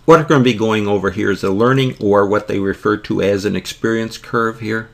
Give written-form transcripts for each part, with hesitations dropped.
what we're going to be going over here is a learning, or what they refer to as an experience curve here.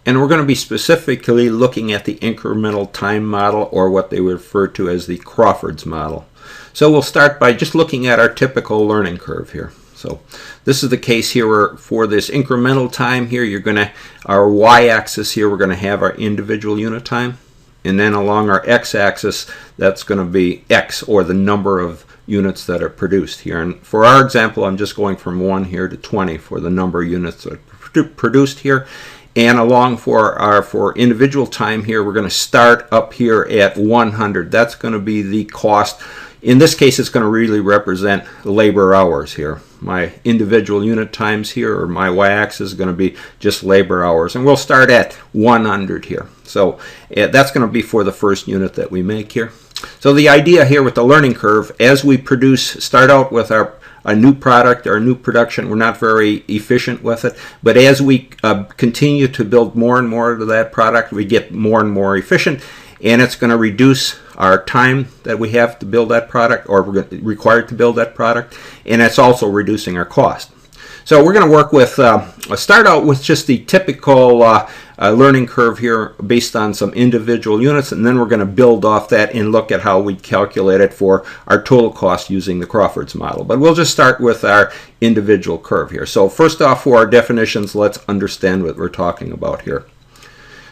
And we're going to be specifically looking at the incremental time model, or what they refer to as the Crawford's model. So we'll start by just looking at our typical learning curve here. So this is the case here where for this incremental time here, you're going to, our y-axis here, we're going to have our individual unit time. And then along our x-axis, that's going to be x, or the number of units that are produced here. And for our example, I'm just going from 1 here to 20 for the number of units that are produced here. And along for individual time here, we're going to start up here at 100. That's going to be the cost. In this case, it's going to really represent labor hours here. My individual unit times here, or my y-axis, is going to be just labor hours. And we'll start at 100 here. So that's going to be for the first unit that we make here. So the idea here with the learning curve, as we start out with a new product or a new production, we're not very efficient with it. But as we continue to build more and more of that product, we get more and more efficient. And it's going to reduce our time that we have to build that product, or we're required to build that product. And it's also reducing our cost. So we're going to work with, start out with just the typical learning curve here based on some individual units, and then we're going to build off that and look at how we calculate it for our total cost using the Crawford's model. But we'll just start with our individual curve here. So first off, for our definitions, let's understand what we're talking about here.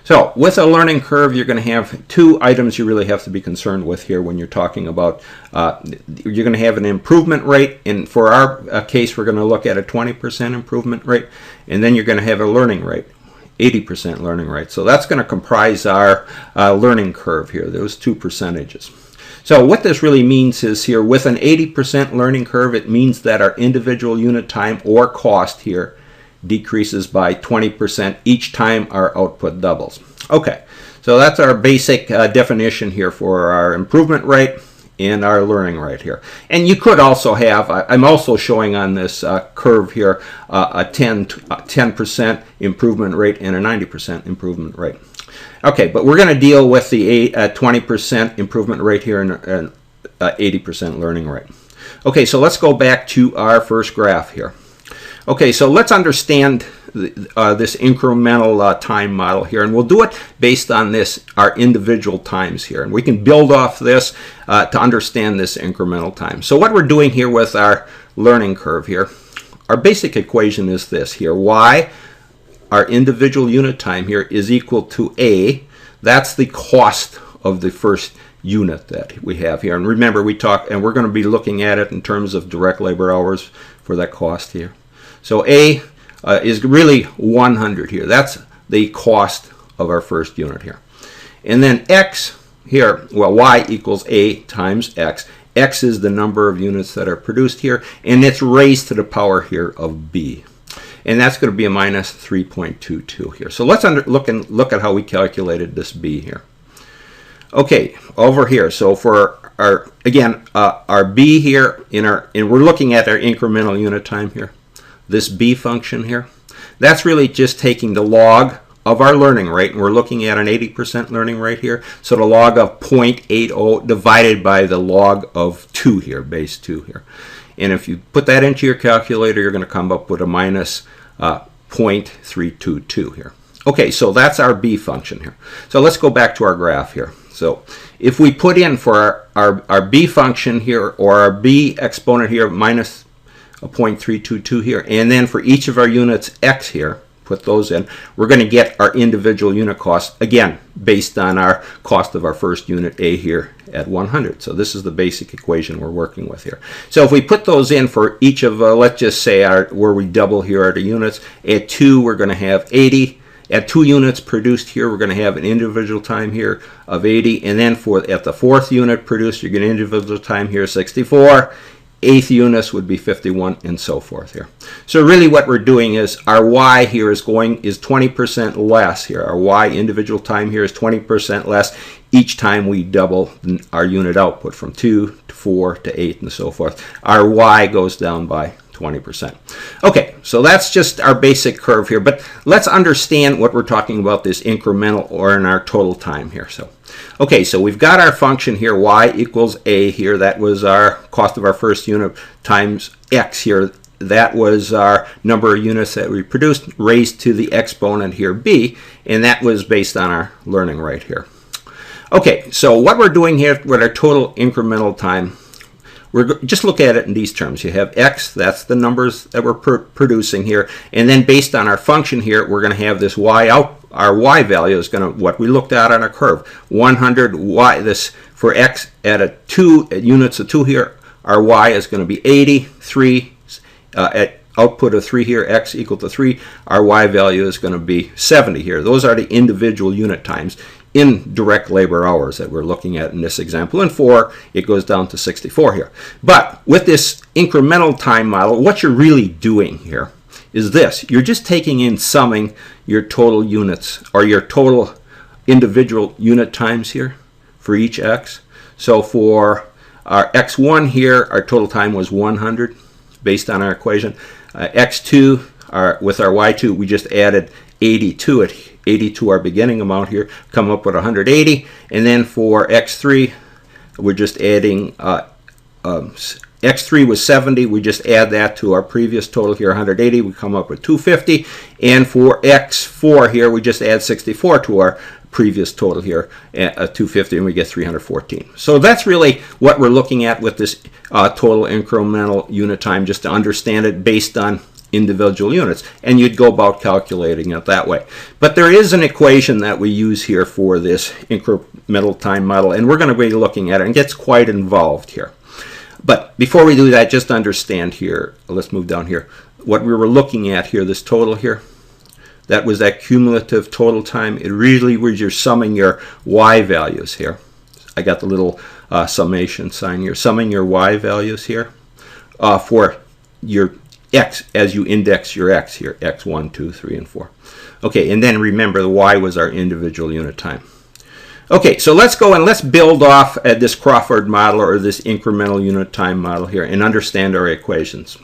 So with a learning curve, you're going to have two items you really have to be concerned with here when you're talking about, you're going to have an improvement rate, and for our case, we're going to look at a 20% improvement rate, and then you're going to have a learning rate, 80% learning rate. So that's going to comprise our learning curve here, those two percentages. So what this really means is here, with an 80% learning curve, it means that our individual unit time or cost here decreases by 20% each time our output doubles. Okay, so that's our basic definition here for our improvement rate and our learning rate here. And you could also have, I'm also showing on this curve here, a 10% improvement rate and a 90% improvement rate. Okay, but we're going to deal with the 20% improvement rate here and 80% learning rate. Okay, so let's go back to our first graph here. Okay, so let's understand this incremental time model here, and we'll do it based on this, our individual times here, and we can build off this to understand this incremental time. So what we're doing here with our learning curve here, our basic equation is this here: y, our individual unit time here, is equal to a. That's the cost of the first unit that we have here. And remember, we talked, and we're going to be looking at it in terms of direct labor hours for that cost here. So A is really 100 here. That's the cost of our first unit here. And then X here, well, Y equals A times X. X is the number of units that are produced here, and it's raised to the power here of B. And that's going to be a minus 3.22 here. So let's look at how we calculated this B here. Okay, over here, so for our, again, our B here, and we're looking at our incremental unit time here. This B function here, that's really just taking the log of our learning rate, and we're looking at an 80% learning rate here. So the log of 0.80 divided by the log of 2 here, base 2 here. And if you put that into your calculator, you're going to come up with a minus 0.322 here. Okay, so that's our B function here. So let's go back to our graph here. So if we put in for our B function here, or our B exponent here, minus a 0.322 here, and then for each of our units X here, put those in, we're going to get our individual unit cost, again, based on our cost of our first unit A here at 100. So this is the basic equation we're working with here. So if we put those in for each of, let's just say where we double here are the units, at 2 we're going to have 80. At 2 units produced here, we're going to have an individual time here of 80, and then at the 4th unit produced, you're going to individual time here 64. 8th units would be 51, and so forth here. So really what we're doing is our Y here is 20% less here. Our Y individual time here is 20% less each time we double our unit output from 2 to 4 to 8 and so forth. Our Y goes down by 20%. Okay, so that's just our basic curve here, but let's understand what we're talking about, this incremental or in our total time here. So, okay, so we've got our function here, y equals a here. That was our cost of our first unit times x here. that was our number of units that we produced raised to the exponent here, b, and that was based on our learning rate here. Okay, so what we're doing here with our total incremental time, just look at it in these terms. You have x, that's the numbers that we're producing here, and then based on our function here, we're going to have this y out. Our y value is going to, what we looked at on our curve, 100 y, this for x at 2 units of 2 here, our y is going to be 80, 3, at output of 3 here, x equal to 3, our y value is going to be 70 here. Those are the individual unit times in direct labor hours that we're looking at in this example. In 4, it goes down to 64 here. But with this incremental time model, what you're really doing here is this. You're just taking in summing your total units, or your total individual unit times here for each x. So for our x1 here, our total time was 100 based on our equation. x2, with our y2, we just added 80 to it. 80 to our beginning amount here, come up with 180, and then for x3 we're just adding x3 was 70, we just add that to our previous total here, 180, we come up with 250, and for x4 here we just add 64 to our previous total here, 250, and we get 314. So that's really what we're looking at with this total incremental unit time, just to understand it based on individual units, and you'd go about calculating it that way. But there is an equation that we use here for this incremental time model, and we're going to be looking at it, and it gets quite involved here. But before we do that, just understand here, let's move down here, what we were looking at here, this total here, that was that cumulative total time. It really was you're summing your y values here. I got the little summation sign here, summing your y values here for your x as you index your x here, x1, 2, 3, and 4. Okay, and then remember the y was our individual unit time. Okay, so let's go and let's build off at this Crawford model, or this incremental unit time model here, and understand our equations.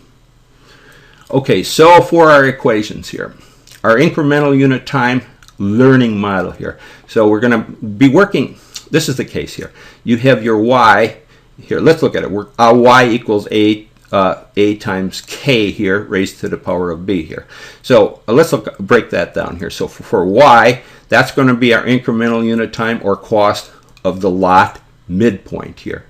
Okay, so for our equations here, our incremental unit time learning model here. So we're going to be working, this is the case here. You have your y here, let's look at it. Our y equals a times k here raised to the power of b here. So let's break that down here. So for y, that's going to be our incremental unit time, or cost of the lot midpoint here.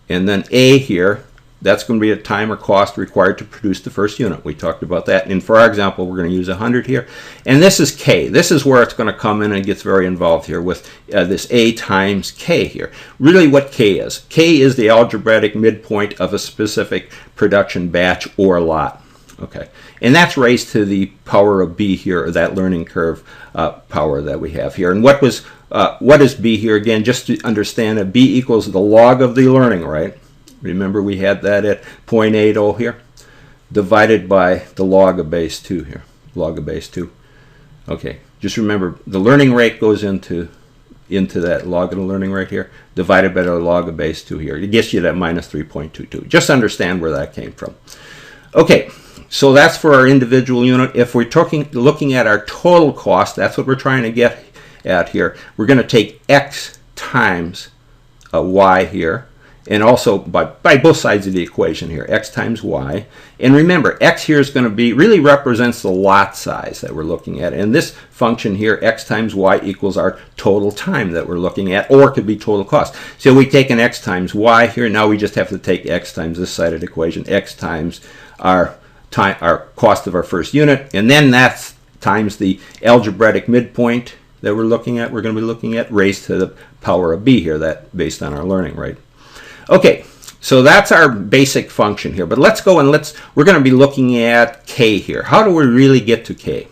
And then a here, that's going to be a time or cost required to produce the first unit. We talked about that. And for our example, we're going to use 100 here. And this is k. This is where it's going to come in and gets very involved here with this a times k here. Really what k is. K is the algebraic midpoint of a specific production batch or lot. Okay. And that's raised to the power of b here, or that learning curve power that we have here. And what is b here? Again, just to understand it, b equals the log of the learning rate. Remember we had that at 0.80 here, divided by the log of base 2 here, log of base 2. Okay, just remember the learning rate goes into that log of the learning rate here, divided by the log of base 2 here. It gets you that minus 3.22. Just understand where that came from. Okay, so that's for our individual unit. If we're looking at our total cost, that's what we're trying to get at here. We're going to take x times y here, and also by both sides of the equation here, x times y. And remember, x here is going to be, really represents the lot size that we're looking at. And this function here, x times y, equals our total time that we're looking at, or it could be total cost. So we take an x times y here, now we just have to take x times this side of the equation, x times our cost of our first unit, and then that's times the algebraic midpoint that we're going to be looking at, raised to the power of b here, that based on our learning rate. Okay, so that's our basic function here, but let's go and we're going to be looking at k here. How do we really get to k?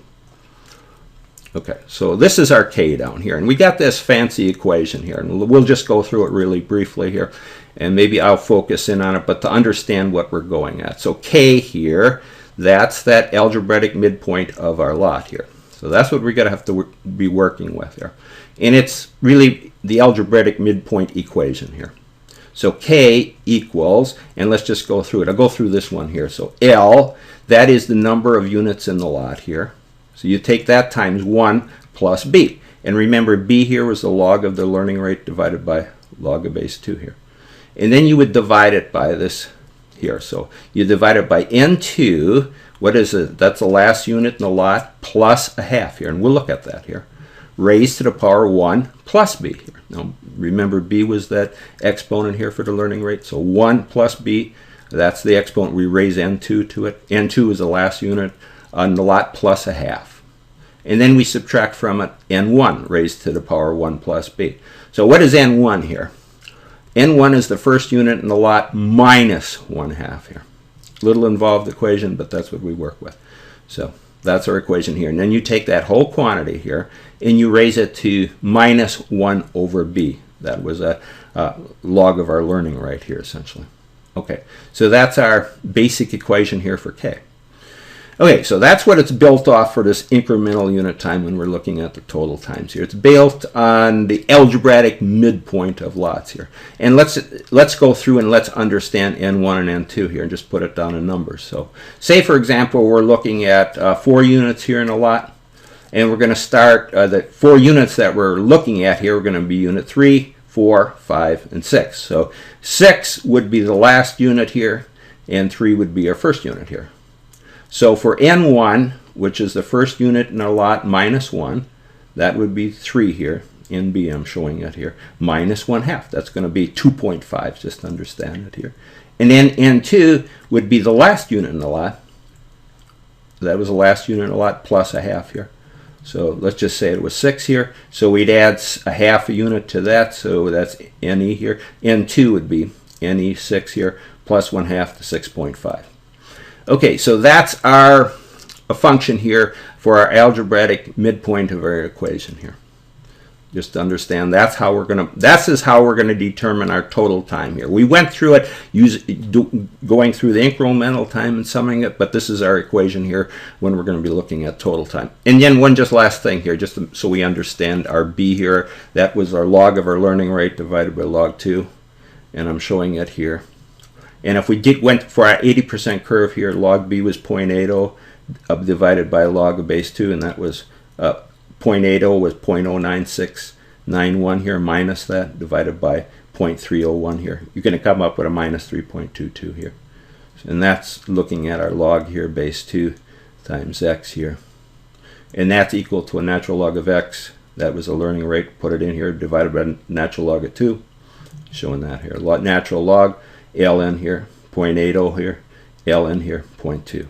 Okay, so this is our k down here, and we got this fancy equation here, and we'll just go through it really briefly here, and maybe I'll focus in on it, but to understand what we're going at. So k here, that's that algebraic midpoint of our lot here. So that's what we're going to have to be working with here. And it's really the algebraic midpoint equation here. So k equals, and let's just go through it. I'll go through this one here. So L, that is the number of units in the lot here. So you take that times 1 plus b. And remember, b here was the log of the learning rate divided by log of base 2 here. And then you would divide it by this here. So you divide it by n2. What is it? That's the last unit in the lot plus a half here. And we'll look at that here. Raised to the power 1 plus b here. Now remember, b was that exponent here for the learning rate. So 1 plus b, that's the exponent. We raise n2 to it. n2 is the last unit on the lot plus a half. And then we subtract from it n1 raised to the power 1 plus b. So what is n1 here? n1 is the first unit in the lot minus 1/2 here. Little involved equation, but that's what we work with. So that's our equation here. And then you take that whole quantity here and you raise it to minus 1 over b. That was a log of our learning rate here, essentially. Okay, so that's our basic equation here for k. Okay, so that's what it's built off for this incremental unit time when we're looking at the total times here. It's built on the algebraic midpoint of lots here. And let's go through and let's understand n1 and n2 here and just put it down in numbers. So say, for example, we're looking at 4 units here in a lot. And we're going to start the 4 units that we're looking at here. We're going to be unit 3, 4, 5, and 6. So 6 would be the last unit here, and 3 would be our first unit here. So for n1, which is the first unit in our lot minus 1, that would be 3 here. NB, I'm showing it here, minus 1/2. That's going to be 2.5, just to understand it here. And then n2 would be the last unit in the lot. That was the last unit in the lot plus a half here. So let's just say it was 6 here. So we'd add a half a unit to that. So that's NE here. N2 would be NE 6 here plus 1/2 to 6.5. Okay, so that's a function here for our algebraic midpoint of our equation here. Just to understand, that's how we're gonna determine our total time here. We went through it going through the incremental time and summing it, but this is our equation here when we're going to be looking at total time. And then one just last thing here, just so we understand our b here. That was our log of our learning rate divided by log 2, and I'm showing it here. And if we went for our 80% curve here, log b was 0.80 divided by log of base 2, and that was 0.80 was 0.09691 here, minus that, divided by 0.301 here. You're going to come up with a minus 3.22 here. And that's looking at our log here, base 2 times x here. And that's equal to a natural log of x. That was a learning rate. Put it in here, divided by natural log of 2. Showing that here. Natural log, ln here, 0.80 here, ln here, 0.2.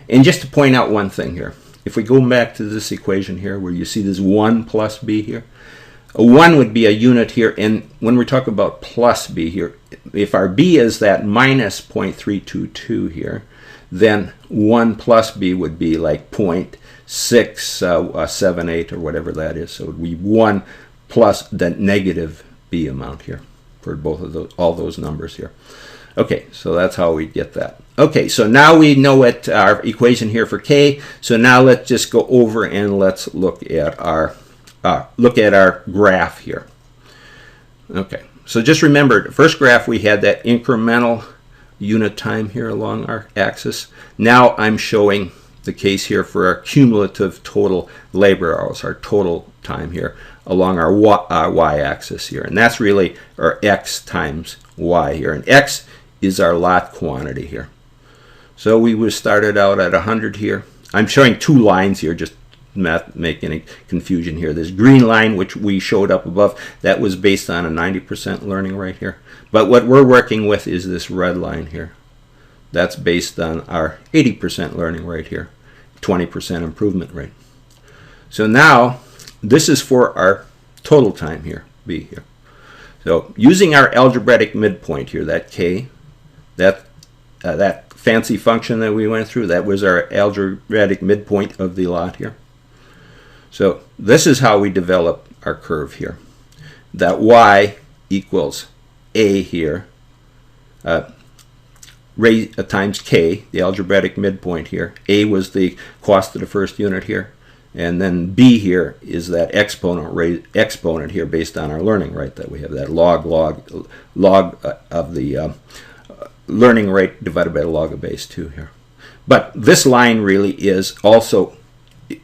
And just to point out one thing here. If we go back to this equation here where you see this 1 plus b here, a 1 would be a unit here, and when we talk about plus b here, if our b is that minus 0.322 here, then 1 plus b would be like 0.678 or whatever that is. So it would be 1 plus the negative b amount here for both of those, all those numbers here. Okay, so that's how we get that. Okay, so now we know what our equation here for k. So now let's just go over and let's look at our graph here. Okay, so just remember, the first graph we had that incremental unit time here along our axis. Now I'm showing the case here for our cumulative total labor hours, our total time here along our y-axis here, and that's really our x times y here, and x is our lot quantity here. So we would started out at 100 here. I'm showing 2 lines here, just not make any confusion here. This green line, which we showed up above, that was based on a 90% learning rate here. But what we're working with is this red line here. That's based on our 80% learning rate here, 20% improvement rate. So now, this is for our total time here, b here. So using our algebraic midpoint here, that k, that fancy function that we went through, that was our algebraic midpoint of the lot here. So this is how we develop our curve here. That y equals a here, times k, the algebraic midpoint here. A was the cost of the first unit here. And then b here is that exponent here based on our learning rate that we have, that log of the learning rate divided by the log of base 2 here. But this line really is also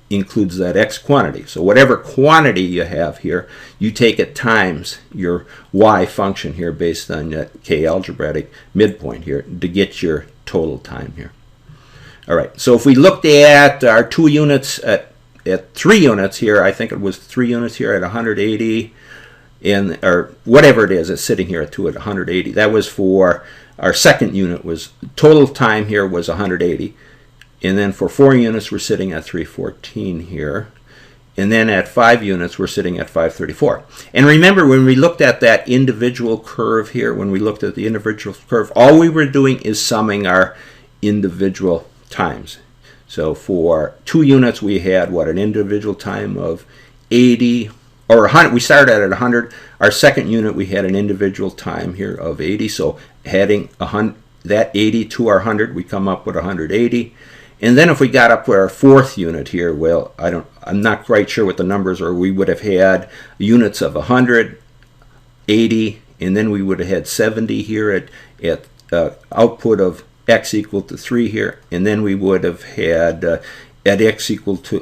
includes that x quantity. So whatever quantity you have here, you take it times your y function here based on that k algebraic midpoint here to get your total time here. All right, so if we looked at our 2 units at 3 units here, I think it was 3 units here at 180, or whatever it is, it's sitting here at 2 at 180. That was for our second unit, was total time here was 180. And then for 4 units, we're sitting at 314 here. And then at 5 units, we're sitting at 534. And remember, when we looked at that individual curve here, when we looked at the individual curve, all we were doing is summing our individual times. So for 2 units, we had, what, an individual time of 80, or 100. We started at 100. Our second unit, we had an individual time here of 80. So adding that 80 to our 100, we come up with 180. And then if we got up to our 4th unit here, well, I'm not quite sure what the numbers are. We would have had units of 100, 80, and then we would have had 70 here at output of x equal to 3 here, and then we would have had at x equal to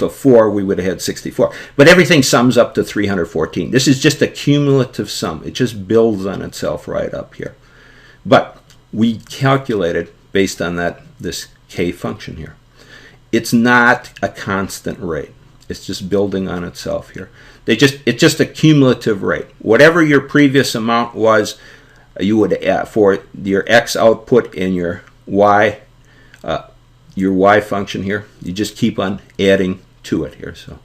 4, we would have had 64. But everything sums up to 314. This is just a cumulative sum. It just builds on itself right up here. But we calculated based on this k function here. It's not a constant rate. It's just building on itself here. It's just a cumulative rate. Whatever your previous amount was, you would add for your x output and your y function here. You just keep on adding to it here. So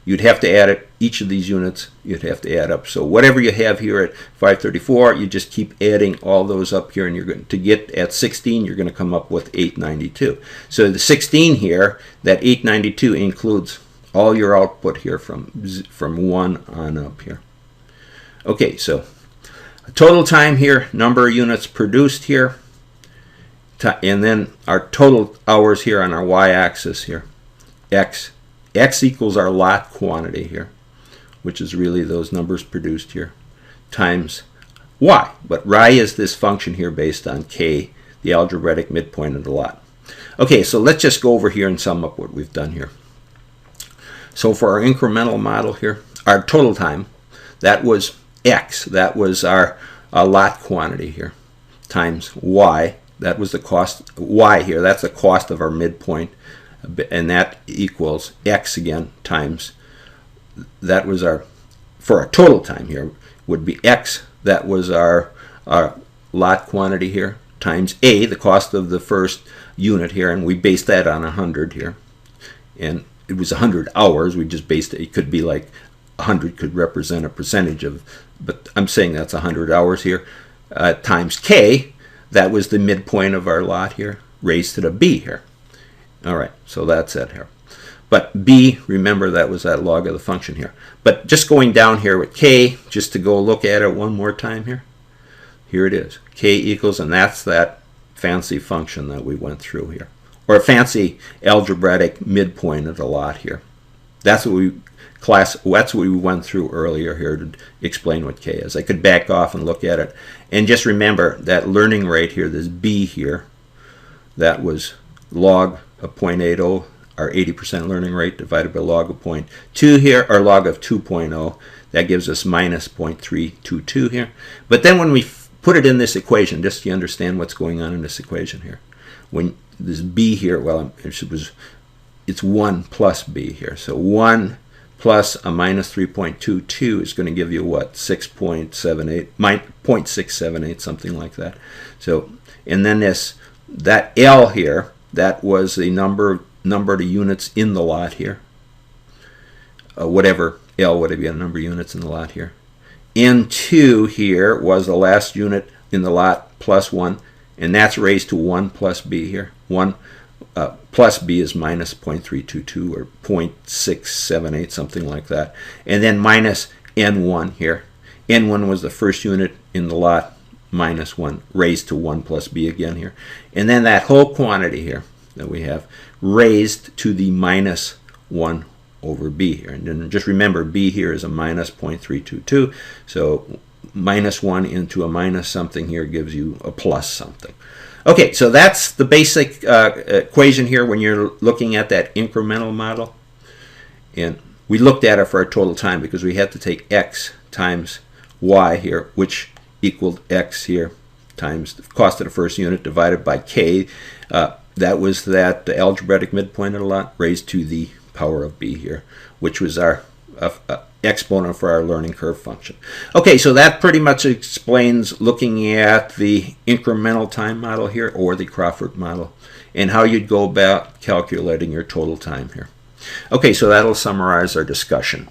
you'd have to add it, each of these units, you'd have to add up. So whatever you have here at 534, you just keep adding all those up here, and you're going to get at 16, you're going to come up with 892. So the 16 here, that 892 includes all your output here from 1 on up here. Okay, so total time here, number of units produced here, and then our total hours here on our y-axis here, x equals our lot quantity here, which is really those numbers produced here, times y. But y is this function here based on k, the algebraic midpoint of the lot. Okay, so let's just go over here and sum up what we've done here. So for our incremental model here, our total time, that was x, that was our lot quantity here, times y, that was the cost, y here, that's the cost of our midpoint, and that equals x again times, that was for our total time here, would be x, that was our lot quantity here, times a, the cost of the first unit here, and we based that on 100 here, and it was 100 hours, we just based it, it could be like 100 could represent a percentage of, but I'm saying that's 100 hours here, times k, that was the midpoint of our lot here, raised to the b here. All right, so that's it here. But b, remember that was that log of the function here. But just going down here with k, just to go look at it one more time here. Here it is, k equals, and that's that fancy function that we went through here. Or a fancy algebraic midpoint of the lot here. That's what we went through earlier here to explain what k is. I could back off and look at it. And just remember that learning rate here, this b here, that was log of 0.80, our 80% learning rate divided by log of 0.2 here, or log of 2.0. That gives us minus 0.322 here. But then when we put it in this equation, just so you understand what's going on in this equation here. When this b here, well, it's 1 plus b here. So 1 plus a minus 3.22 is going to give you what? 6.78, 0.678, something like that. So, and then that L here, that was the number of units in the lot here. Whatever L would be a number of units in the lot here. N2 here was the last unit in the lot plus 1, and that's raised to 1 plus b here. 1 plus b is minus 0.322 or 0.678, something like that. And then minus n1 here. N1 was the first unit in the lot, minus 1, raised to 1 plus b again here. And then that whole quantity here that we have raised to the minus 1 over b here. And then just remember, b here is a minus 0.322. So minus 1 into a minus something here gives you a plus something. Okay, so that's the basic equation here when you're looking at that incremental model. And we looked at it for our total time because we had to take x times y here, which equaled x here times the cost of the first unit divided by k. That was that algebraic midpoint of the lot raised to the power of b here, which was our exponent for our learning curve function. Okay, so that pretty much explains looking at the incremental time model here, or the Crawford model, and how you'd go about calculating your total time here. Okay, so that'll summarize our discussion.